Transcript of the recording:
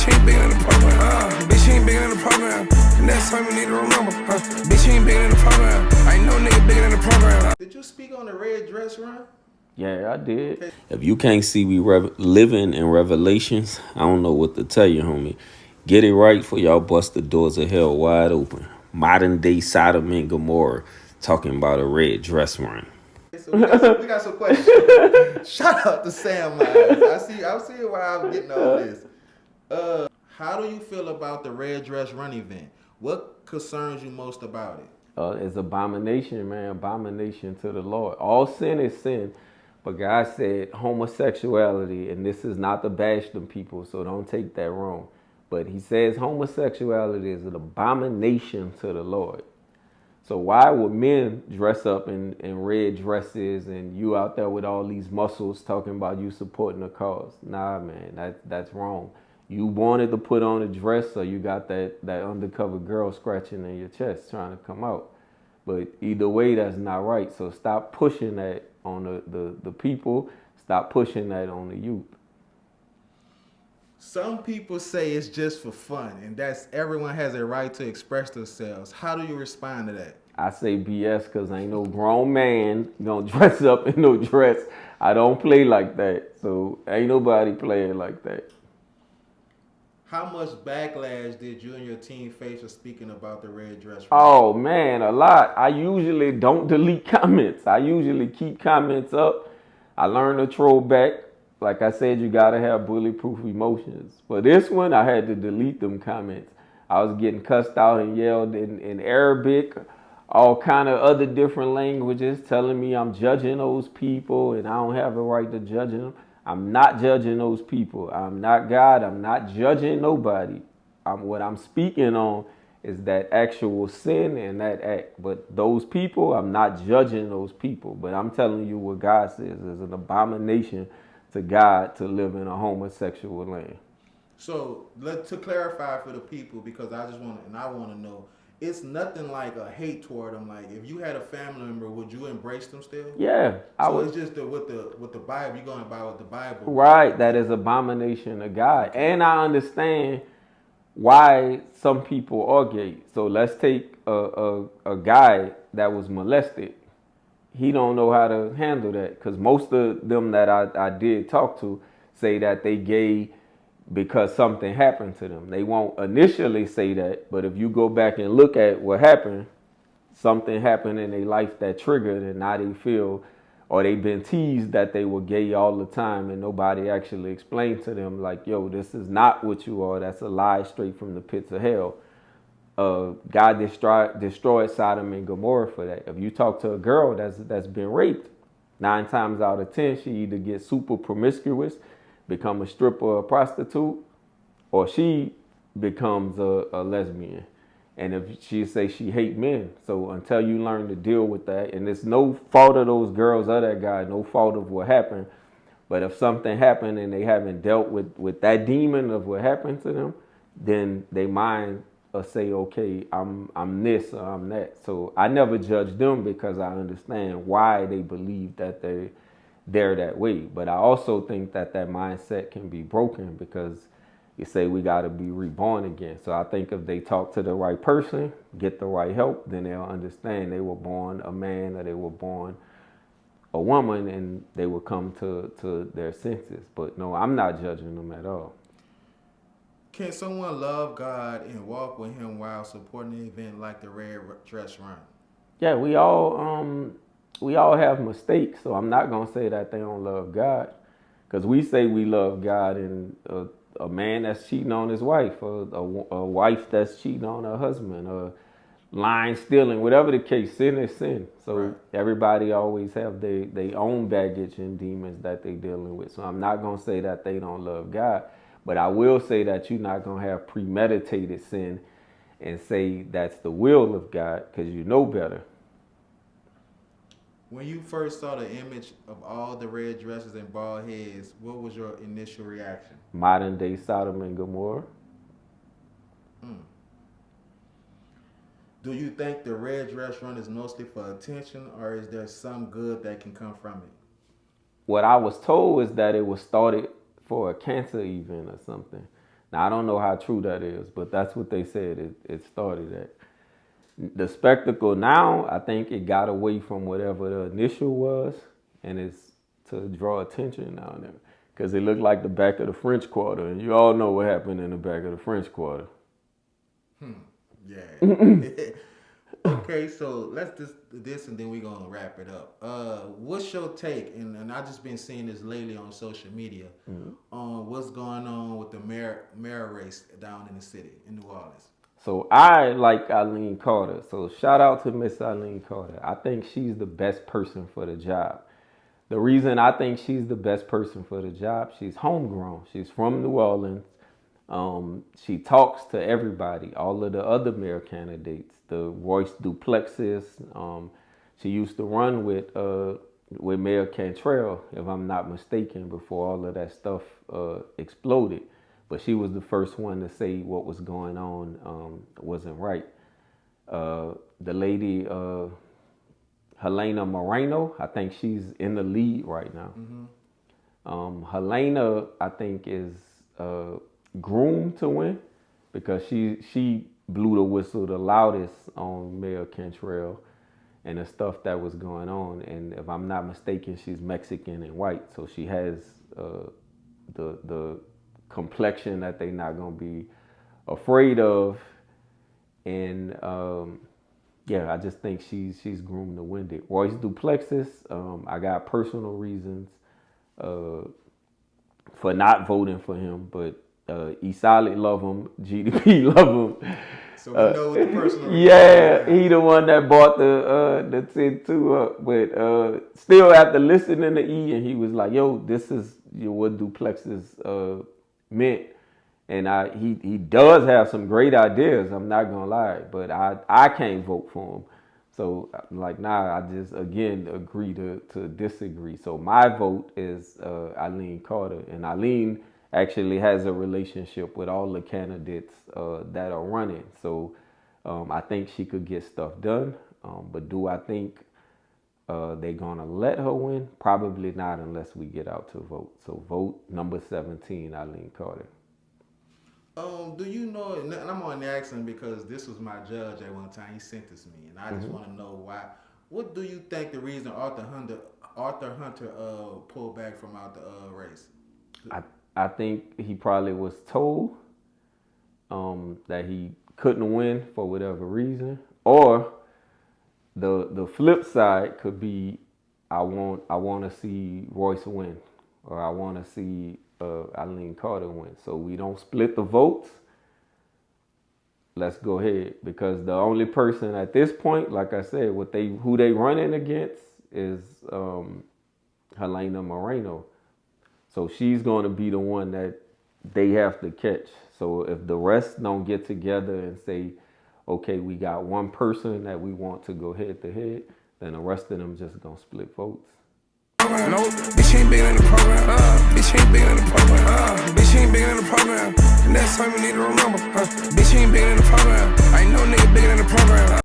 Bitch, you ain't bigger than the program. Bitch, you ain't bigger than the program. Next time you need to remember. Bitch, you ain't bigger than the program. I ain't no nigga bigger than the program. Did you speak on the red dress run? Yeah, I did. Okay. If you can't see we living in Revelations, I don't know what to tell you, homie. Get it right for y'all bust the doors of hell wide open. Modern day Sodom and Gomorrah talking about a red dress run. So we got some questions. Shout out to Sam Miles. I see why I'm getting all this. How do you feel about the red dress run event? What concerns you most about it? It's abomination, man. Abomination to the Lord. All sin is sin. But God said homosexuality, and this is not to bash them people, so don't take that wrong. But he says homosexuality is an abomination to the Lord. So why would men dress up in red dresses and you out there with all these muscles talking about you supporting a cause? Nah, man, that's wrong. You wanted to put on a dress, so you got that undercover girl scratching in your chest trying to come out. But either way, that's not right. So stop pushing that on the people. Stop pushing that on the youth. Some people say it's just for fun, and that's everyone has a right to express themselves. How do you respond to that? I say BS because ain't no grown man gonna dress up in no dress. I don't play like that. So ain't nobody playing like that. How much backlash did you and your team face for speaking about the red dress? Oh, man, a lot. I usually don't delete comments. I usually keep comments up. I learn to troll back. Like I said, you got to have bulletproof emotions. For this one, I had to delete them comments. I was getting cussed out and yelled in Arabic, all kind of other different languages, telling me I'm judging those people and I don't have a right to judge them. I'm not judging those people. I'm not God. I'm not judging nobody. What I'm speaking on is that actual sin and that act. But those people, I'm not judging those people. But I'm telling you what God says is an abomination to God to live in a homosexual land. So to clarify for the people, because I want to know, it's nothing like a hate toward them. Like if you had a family member, would you embrace them still? Yeah, I would. It's just with the Bible. You're going by with the Bible, right? That is abomination to God, and I understand why some people are gay. So let's take a guy that was molested. He don't know how to handle that because most of them that I did talk to say that they gay because something happened to them. They won't initially say that, but if you go back and look at what happened, something happened in their life that triggered, and now they feel, or they've been teased that they were gay all the time, and nobody actually explained to them, like, yo, this is not what you are. That's a lie straight from the pits of hell. God destroyed Sodom and Gomorrah for that. If you talk to a girl that's been raped, 9 times out of 10, she either gets super promiscuous, become a stripper or a prostitute, or she becomes a lesbian. And if she say she hate men. So until you learn to deal with that, and it's no fault of those girls or that guy, no fault of what happened. But if something happened and they haven't dealt with that demon of what happened to them, then they mind say, okay, I'm this or I'm that. So I never judge them because I understand why they believe that they're that way. But I also think that mindset can be broken because you say we got to be reborn again. So I think if they talk to the right person, get the right help, then they'll understand they were born a man or they were born a woman and they will come to their senses. But no, I'm not judging them at all. Can someone love God and walk with him while supporting an event like the Red Dress Run? Yeah, we all have mistakes, so I'm not going to say that they don't love God. Because we say we love God, and a man that's cheating on his wife, or a wife that's cheating on her husband, or lying, stealing, whatever the case, sin is sin. So right. Everybody always have their own baggage and demons that they dealing with. So I'm not going to say that they don't love God. But I will say that you're not going to have premeditated sin and say that's the will of God because you know better. When you first saw the image of all the red dresses and bald heads, what was your initial reaction? Modern day Sodom and Gomorrah. Do you think the red dress run is mostly for attention, or is there some good that can come from it? What I was told is that it was started for a cancer event or something. Now, I don't know how true that is, but that's what they said it started at. The spectacle now, I think it got away from whatever the initial was, and it's to draw attention now and then. Because it looked like the back of the French Quarter, and you all know what happened in the back of the French Quarter. Yeah. Okay, so let's just this and then we're gonna wrap it up. What's your take? And I just been seeing this lately on social media on what's going on with the mayor race down in the city in New Orleans. So I like Eileen Carter. So shout out to Miss Eileen Carter. I think she's the best person for the job. The reason I think she's the best person for the job, she's homegrown. She's from New Orleans. She talks to everybody, all of the other mayor candidates, the Royce Duplessis. She used to run with Mayor Cantrell, if I'm not mistaken, before all of that stuff exploded. But she was the first one to say what was going on wasn't right. The lady, Helena Moreno, I think she's in the lead right now. Helena, I think, is groomed to win because she blew the whistle the loudest on Mayor Cantrell and the stuff that was going on. And if I'm not mistaken, she's Mexican and white, so she has the complexion that they're not gonna be afraid of. And yeah, I just think she's groomed to win it. Royce Duplessis, I got personal reasons for not voting for him, but E-Solid love him, GDP love him. So we know what the personal yeah, he the one that bought the 10-2 up, but still after listening to E, and he was like, "Yo, this is what Duplessis meant," and he does have some great ideas. I'm not gonna lie, but I can't vote for him. So I'm like, nah, I just again agree to disagree. So my vote is Eileen Carter, and Eileen actually has a relationship with all the candidates that are running. So I think she could get stuff done. But do I think they're gonna let her win? Probably not unless we get out to vote. So vote number 17, Eileen Carter. Do you know, and I'm only asking because this was my judge at one time, he sentenced me, and I just want to know why. What do you think the reason Arthur Hunter pulled back from out the race? I think he probably was told that he couldn't win for whatever reason, or the flip side could be I want to see Royce win, or I want to see Eileen Carter win. So we don't split the votes. Let's go ahead, because the only person at this point, like I said, who they running against is Helena Moreno. So she's going to be the one that they have to catch. So if the rest don't get together and say, okay, we got one person that we want to go head to head, then the rest of them just going to split votes. No, bitch ain't bigger than the program. Bitch ain't bigger than the program. Bitch ain't bigger than the program. Next time you need to remember. Bitch ain't bigger than the program. I ain't no nigga bigger than the program.